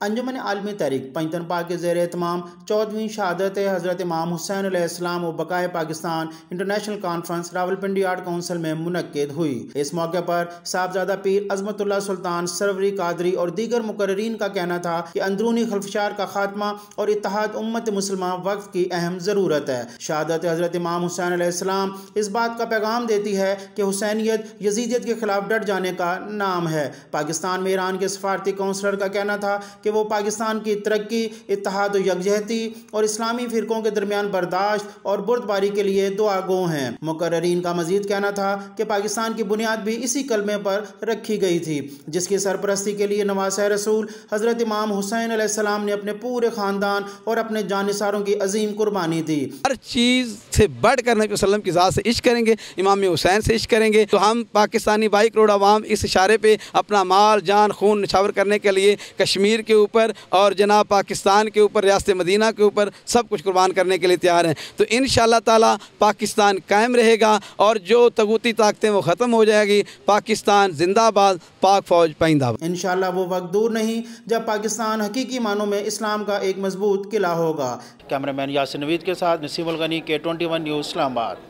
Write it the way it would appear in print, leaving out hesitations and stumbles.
अंजुमन आलमी तहरीक पंजतनपा के ज़ेर एहतमाम 14वीं शहादत हज़रत इमाम हुसैन अलैहिस्सलाम व बक़ाए Pakistan international conference Rawalpindi art council में मुनक्किद हुई। इस मौके पर साहबजादा पीर अज़मतुल्लाह सुल्तान सरवरी कादरी और दीगर मुकर्ररीन का कहना था कि अंदरूनी खलफशार का खात्मा और इत्तेहाद उम्मत मुसलमान वक्त की अहम ज़रूरत है। शहादत हज़रत इमाम हुसैन अलैहिस्सलाम इस बात का पैगाम देती है कि हुसैनियत यजीदियत के खिलाफ डट जाने का नाम है। पाकिस्तान में ईरान के सफारती काउंसलर का कहना था कि वो पाकिस्तान की तरक्की, इत्तेहाद व यकजहती और इस्लामी फ़िरक़ों के दरमियान बर्दाश्त और बुर्दबारी के लिए दुआ गो हैं। मुकर्ररीन का मजीद कहना था कि पाकिस्तान की बुनियाद भी इसी कलमे पर रखी गई थी, जिसकी सरपरस्ती के लिए नवासे रसूल हज़रत इमाम हुसैन अलैहिस्सलाम ने अपने पूरे ख़ानदान और अपने जानिसारों की अजीम कुर्बानी दी। हर चीज़ से बढ़ कर नबी वसल्लम की ज़ात से इश्क करेंगे, इमाम हुसैन से इश्क करेंगे, तो हम पाकिस्तानी 22 करोड़ आवाम इस इशारे पे अपना माल जान खून निछावर करने के लिए कश्मीर के ऊपर और जनाब पाकिस्तान के ऊपर, रियासत मदीना के ऊपर सब कुछ कुर्बान करने के लिए तैयार हैं। तो इंशाअल्लाह ताला पाकिस्तान कायम रहेगा और जो तगूती ताकतें वो ख़त्म हो जाएगी। पाकिस्तान जिंदाबाद, पाक फौज पाइंदाबाद। इंशाअल्लाह वो वक्त दूर नहीं जब पाकिस्तान हकीकी मानों में इस्लाम का एक मजबूत किला होगा। कैमरामैन यासिन नवीद के साथ नसीमुल गनी, K21 न्यूज़, इस्लामाबाद।